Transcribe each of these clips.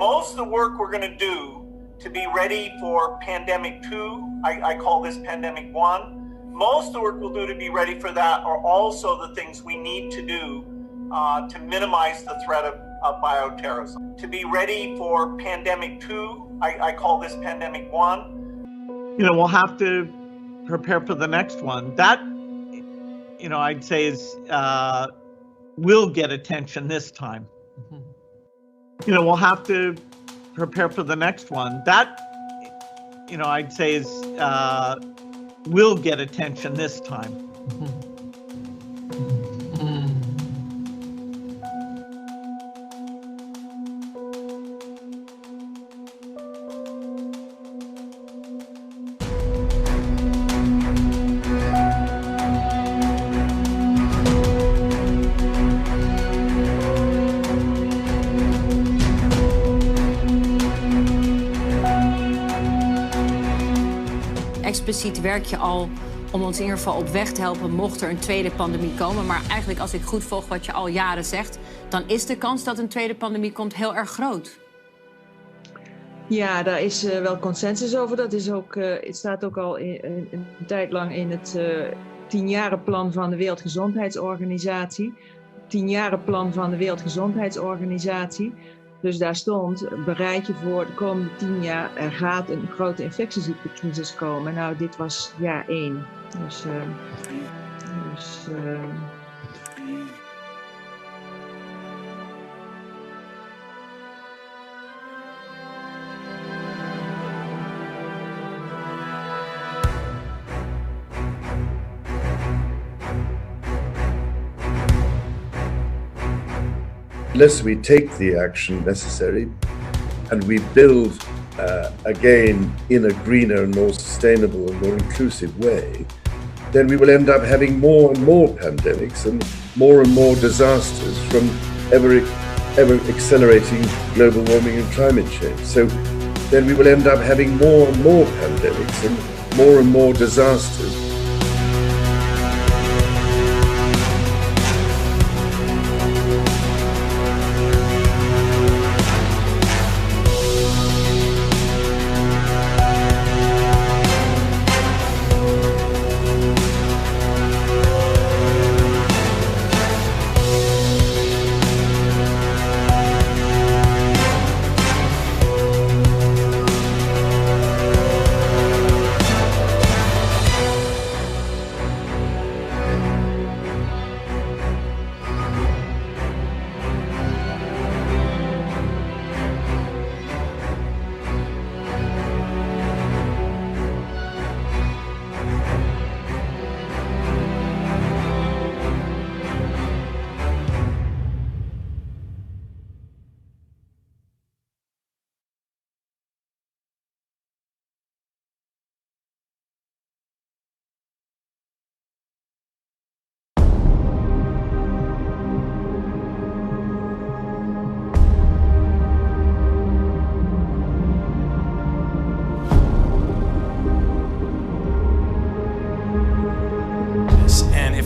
most of the work we're going to do to be ready for pandemic 2, I call this pandemic 1, most of the work we'll do to be ready for that are also the things we need to do to minimize the threat of bioterrorism. To be ready for pandemic 2, I call this pandemic 1. We'll have to prepare for the next one. That, I'd say is will get attention this time. We'll have to prepare for the next one. That, I'd say is will get attention this time. Expliciet werk je al om ons in ieder geval op weg te helpen mocht er een tweede pandemie komen. Maar eigenlijk als ik goed volg wat je al jaren zegt, dan is de kans dat een tweede pandemie komt heel erg groot. Ja, daar is wel consensus over. Dat is ook, het staat ook al een tijd lang in het 10-jarenplan van de Wereldgezondheidsorganisatie. 10-jarenplan van de Wereldgezondheidsorganisatie. Dus daar stond, bereid je voor de komende 10 jaar, er gaat een grote infectieziektecrisis komen. Nou, dit was jaar 1. Unless we take the action necessary and we build again in a greener, more sustainable and more inclusive way, then we will end up having more and more pandemics and more disasters from ever accelerating global warming and climate change. So then we will end up having more and more pandemics and more disasters.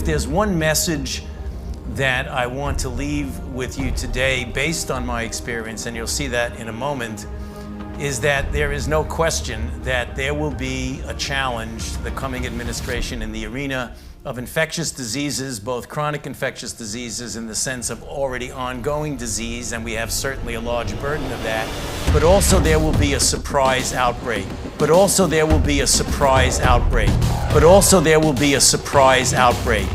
There's one message that I want to leave with you today based on my experience, and you'll see that in a moment, is that there is no question that there will be a challenge to the coming administration in the arena of infectious diseases, both chronic infectious diseases in the sense of already ongoing disease, and we have certainly a large burden of that, but also there will be a surprise outbreak. But also there will be a surprise outbreak. But also there will be a surprise outbreak.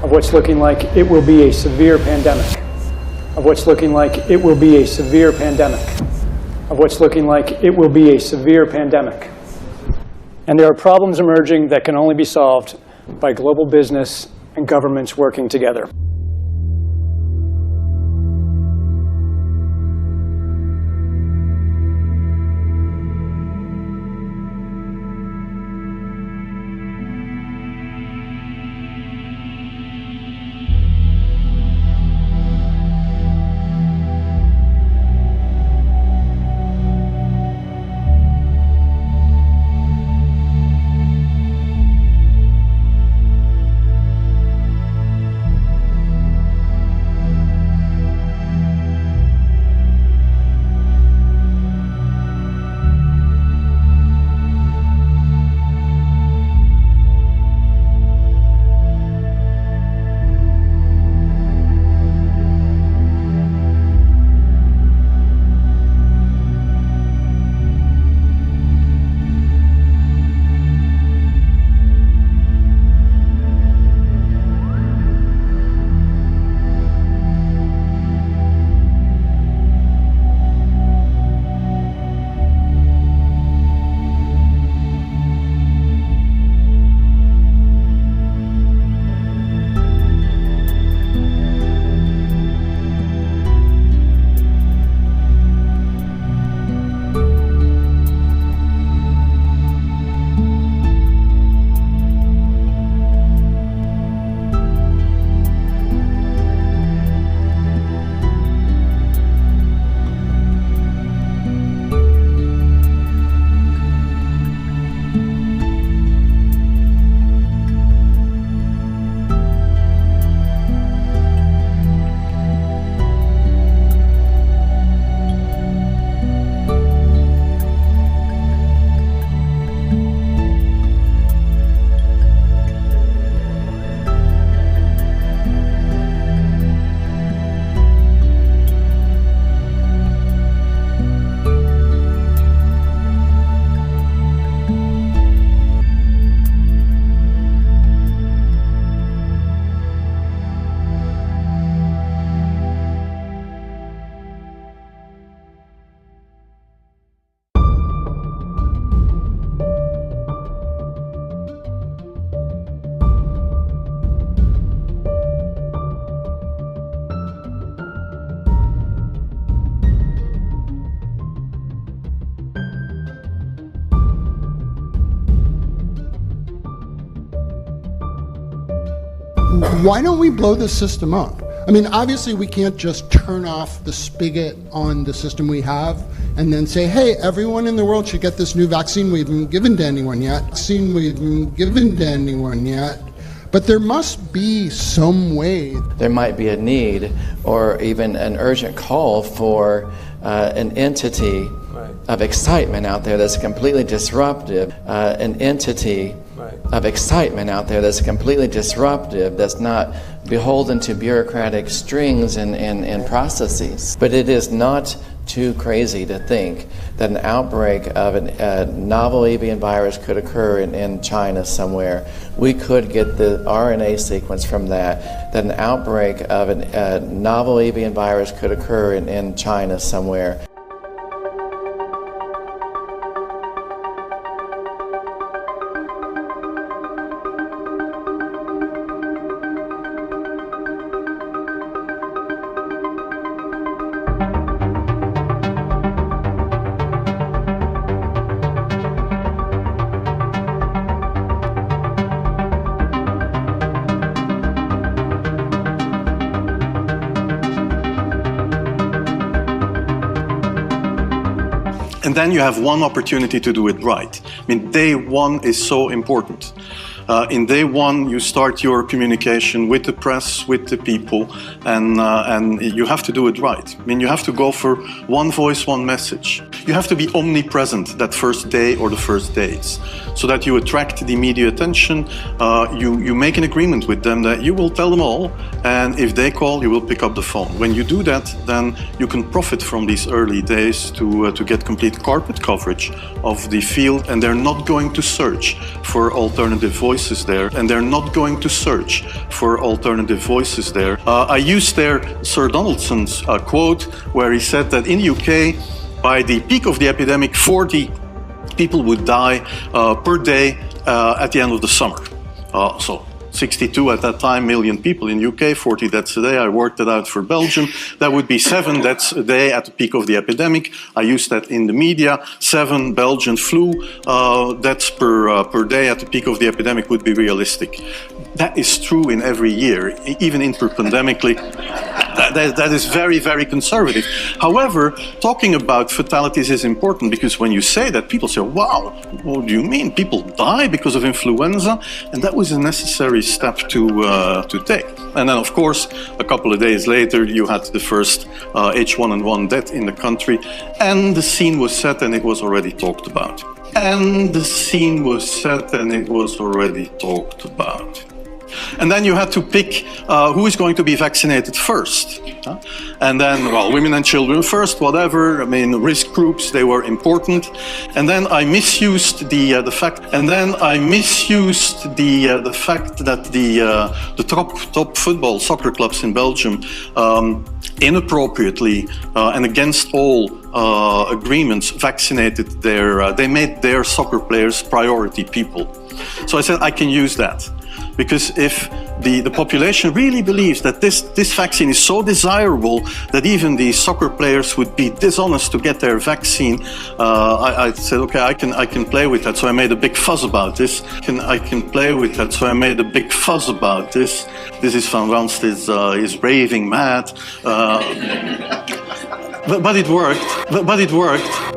of what's looking like it will be a severe pandemic, of what's looking like it will be a severe pandemic, of what's looking like it will be a severe pandemic. And there are problems emerging that can only be solved by global business and governments working together. Why don't we blow the system up? I mean, obviously we can't just turn off the spigot on the system we have and then say, hey, everyone in the world should get this new vaccine we haven't given to anyone yet. But there must be some way. There might be a need or even an urgent call for an entity of excitement out there that's completely disruptive, an entity of excitement out there that's completely disruptive, that's not beholden to bureaucratic strings and processes. But it is not too crazy to think that an outbreak of a novel avian virus could occur in China somewhere. We could get the RNA sequence from that an outbreak of a novel avian virus could occur in China somewhere. And then you have one opportunity to do it right. I mean, day one is so important. In day one, you start your communication with the press, with the people, and you have to do it right. I mean, you have to go for one voice, one message. You have to be omnipresent that first day or the first days, so that you attract the media attention. You make an agreement with them that you will tell them all, and if they call, you will pick up the phone. When you do that, then you can profit from these early days to get complete carpet coverage of the field, and they're not going to search for alternative voices. voices there, and they're not going to search for alternative voices there. I used there Sir Donaldson's quote, where he said that in the UK, by the peak of the epidemic, 40 people would die per day at the end of the summer. So 62 at that time million people in UK, 40 deaths a day. I worked it out for Belgium. That would be 7 deaths a day at the peak of the epidemic. I used that in the media. 7 Belgian flu deaths per day at the peak of the epidemic would be realistic. That is true in every year, even interpandemically. That is very, very conservative. However, talking about fatalities is important, because when you say that, people say, wow, what do you mean? People die because of influenza? And that was a necessary step to take. And then, of course, a couple of days later, you had the first H1N1 death in the country, and the scene was set and it was already talked about. And the scene was set and it was already talked about. And then you had to pick who is going to be vaccinated first. And then, well, women and children first, whatever. I mean, risk groups, they were important. And then I misused the fact. And then I misused the fact that the top football soccer clubs in Belgium inappropriately and against all agreements vaccinated they made their soccer players priority people. So I said I can use that. Because if the population really believes that this vaccine is so desirable that even the soccer players would be dishonest to get their vaccine, I said, okay, I can play with that. So I made a big fuss about this. I can play with that. So I made a big fuss about this. This is Van Ranst is raving mad. But it worked. But it worked.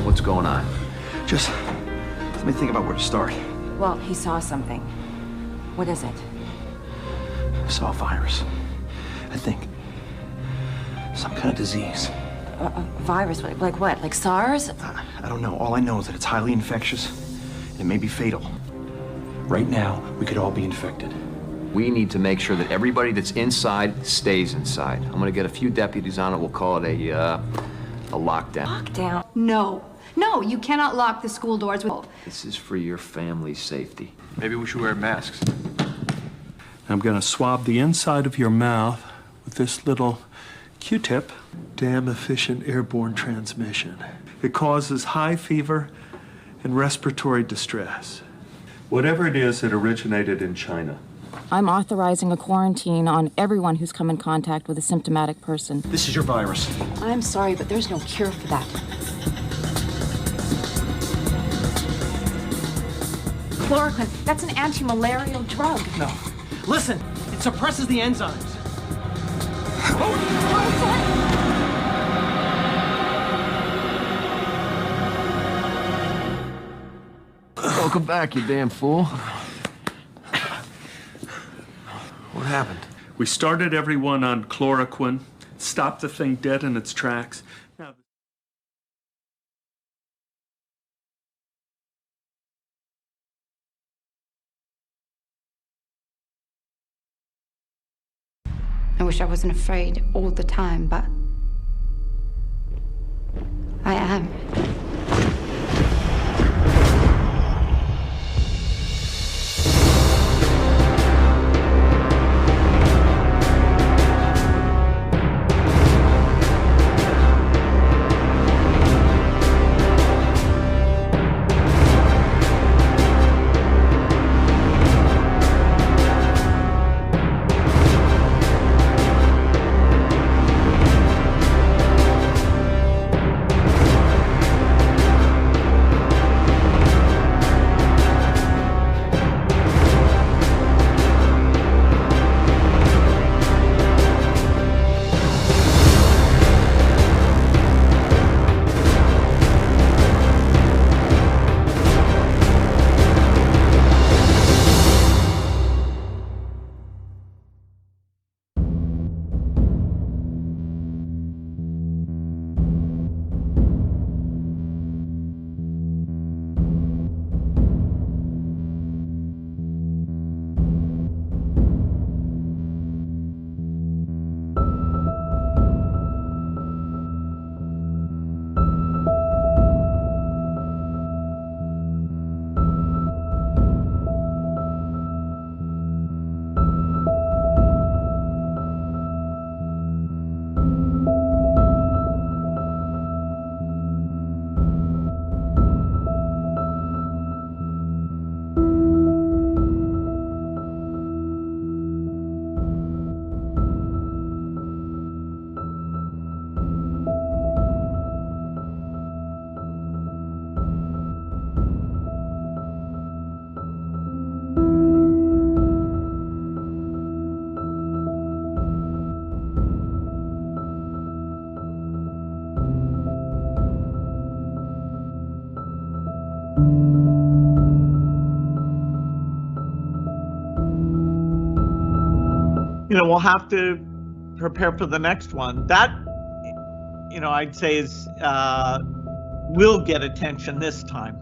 What's going on? Just let me think about where to start. Well, he saw something. What is it? I saw a virus. I think some kind of disease. A virus? Like what? Like SARS? I don't know. All I know is that it's highly infectious. It may be fatal. Right now, we could all be infected. We need to make sure that everybody that's inside stays inside. I'm gonna get a few deputies on it. We'll call it a lockdown. Lockdown? No, you cannot lock the school doors with... This is for your family's safety. Maybe we should wear masks. I'm gonna swab the inside of your mouth with this little Q-tip. Damn efficient airborne transmission. It causes high fever and respiratory distress. Whatever it is, it originated in China. I'm authorizing a quarantine on everyone who's come in contact with a symptomatic person. This is your virus. I'm sorry, but there's no cure for that. Chloroquine, that's an anti-malarial drug. No. Listen, it suppresses the enzymes. Welcome back, you damn fool. What happened? We started everyone on chloroquine, stopped the thing dead in its tracks. Now, I wish I wasn't afraid all the time, but I am. we'll have to prepare for the next one. That, I'd say is will get attention this time.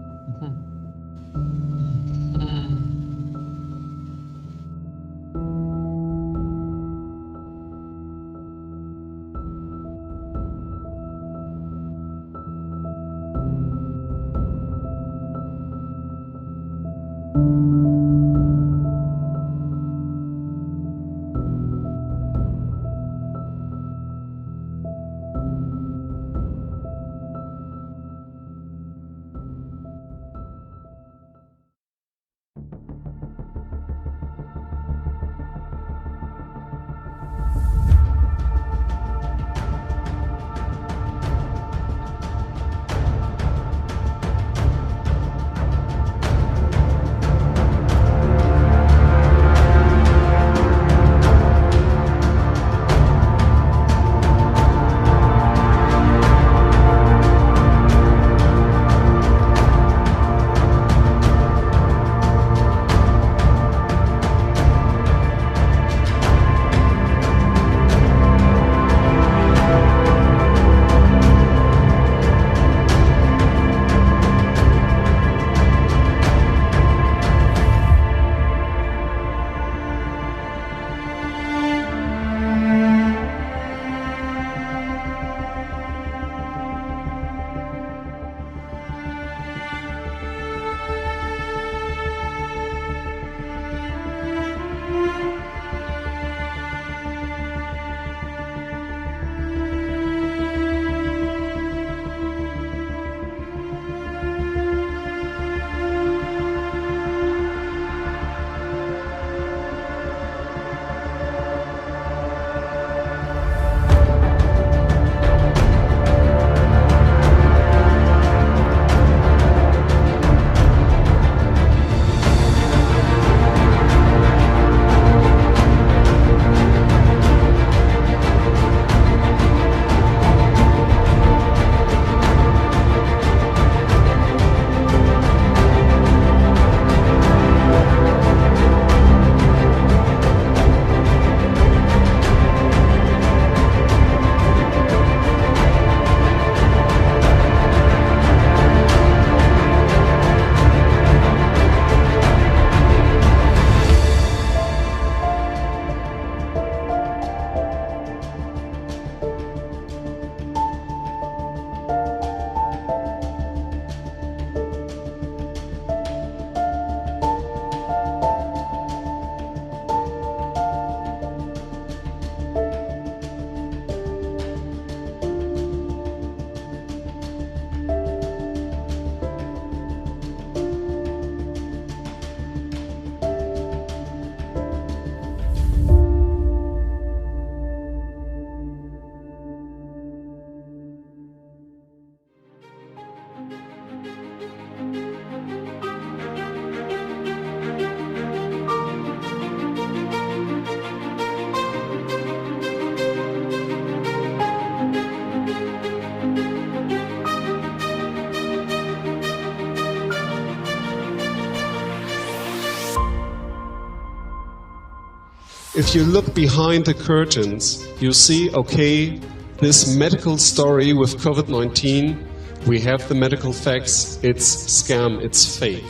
If you look behind the curtains, you see, okay, this medical story with COVID-19, we have the medical facts, it's scam, it's fake.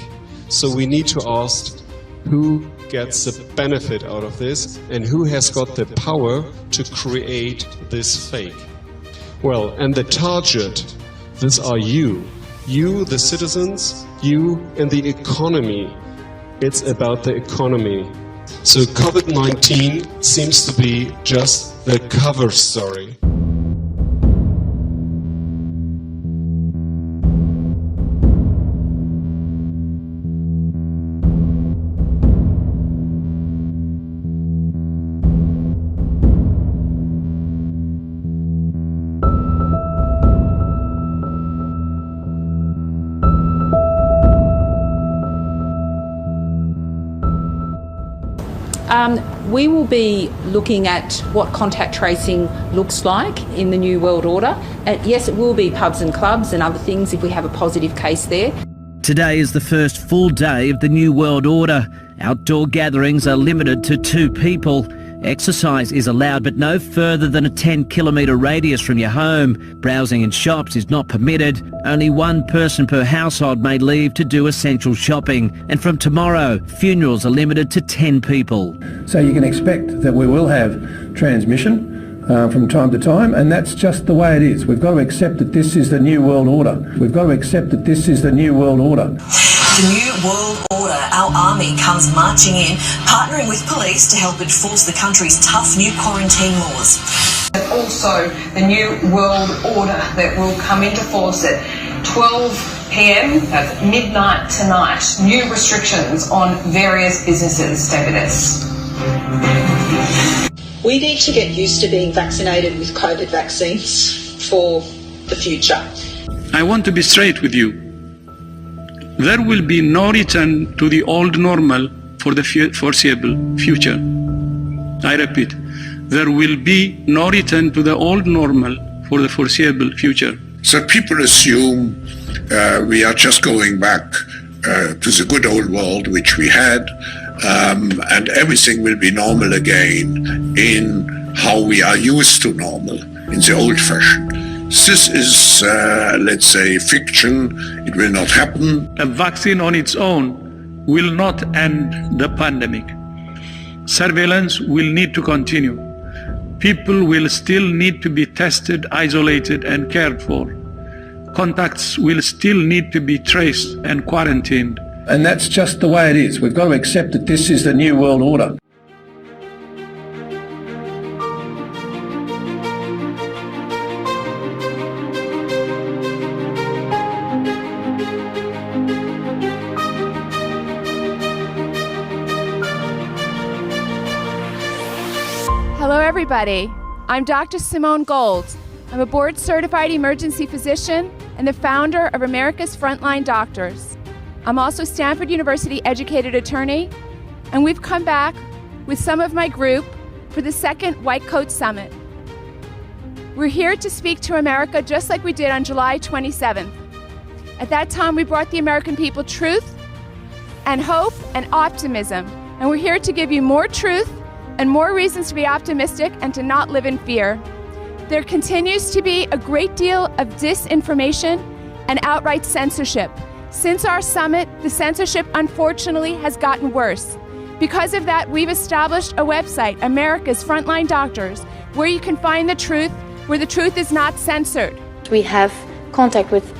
So we need to ask who gets the benefit out of this and who has got the power to create this fake. Well, and the target, these are you. You, the citizens, you and the economy. It's about the economy. So COVID-19 seems to be just the cover story. We will be looking at what contact tracing looks like in the New World Order. Yes, it will be pubs and clubs and other things if we have a positive case there. Today is the first full day of the New World Order. Outdoor gatherings are limited to 2 people. Exercise is allowed, but no further than a 10-kilometre radius from your home. Browsing in shops is not permitted. Only one person per household may leave to do essential shopping. And from tomorrow, funerals are limited to 10 people. So you can expect that we will have transmission from time to time, and that's just the way it is. We've got to accept that this is the new world order. We've got to accept that this is the new world order. The new world order. Our army comes marching in, partnering with police to help enforce the country's tough new quarantine laws. And also the new world order that will come into force at 12 p.m, that's midnight tonight. New restrictions on various businesses. Stay with us. We need to get used to being vaccinated with COVID vaccines for the future. I want to be straight with you. There will be no return to the old normal for the foreseeable future. I repeat, there will be no return to the old normal for the foreseeable future. So people assume we are just going back to the good old world which we had, and everything will be normal again in how we are used to normal, in the old fashion. This is, let's say, fiction. It will not happen. A vaccine on its own will not end the pandemic. Surveillance will need to continue. People will still need to be tested, isolated, and cared for. Contacts will still need to be traced and quarantined. And that's just the way it is. We've got to accept that this is the new world order. Hello, everybody. I'm Dr. Simone Gold. I'm a board-certified emergency physician and the founder of America's Frontline Doctors. I'm also a Stanford University educated attorney, and we've come back with some of my group for the second White Coat Summit. We're here to speak to America just like we did on July 27th. At that time, we brought the American people truth and hope and optimism, and we're here to give you more truth and more reasons to be optimistic and to not live in fear. There continues to be a great deal of disinformation and outright censorship. Since our summit, the censorship unfortunately has gotten worse. Because of that, we've established a website, America's Frontline Doctors, where you can find the truth, where the truth is not censored. We have contact with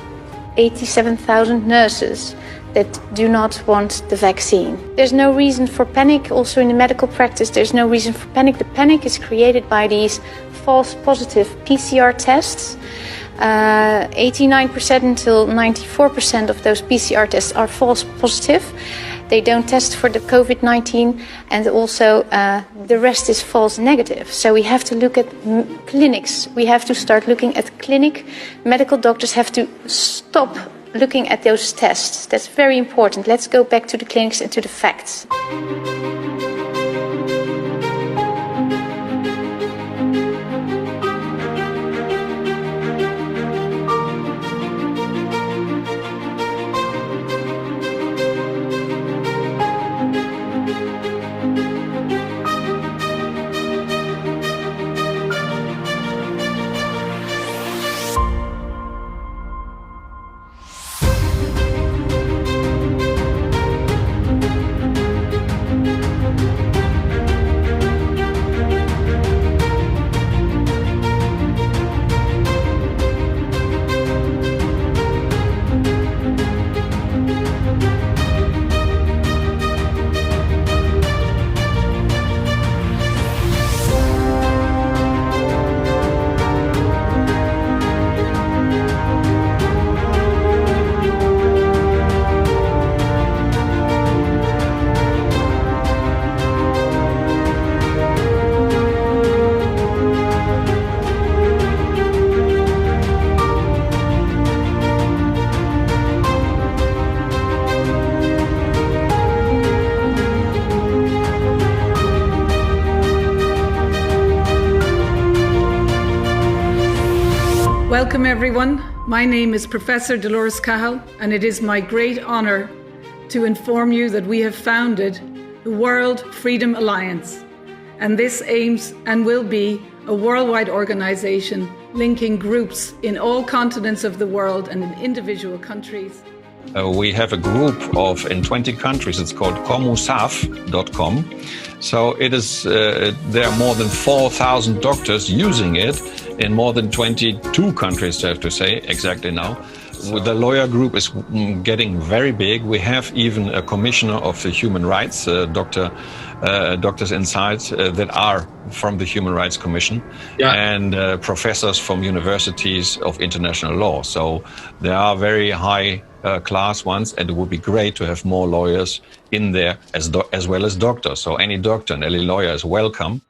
87,000 nurses that do not want the vaccine. There's no reason for panic. Also in the medical practice, there's no reason for panic. The panic is created by these false positive PCR tests. 89% until 94% of those PCR tests are false positive. They don't test for the COVID-19, and also the rest is false negative. So we have to look at clinics. We have to start looking at clinic. Medical doctors have to stop looking at those tests. That's very important. Let's go back to the clinics and to the facts. Welcome everyone. My name is Professor Dolores Cahill, and it is my great honor to inform you that we have founded the World Freedom Alliance, and this aims and will be a worldwide organization linking groups in all continents of the world and in individual countries. We have a group in 20 countries. It's called comusaf.com. So it is. There are more than 4,000 doctors using it in more than 22 countries, I have to say exactly now. The lawyer group is getting very big. We have even a commissioner of the human rights, doctors inside that are from the Human Rights Commission, and professors from universities of international law. So there are very high class ones, and it would be great to have more lawyers in there as well as doctors. So any doctor and any lawyer is welcome.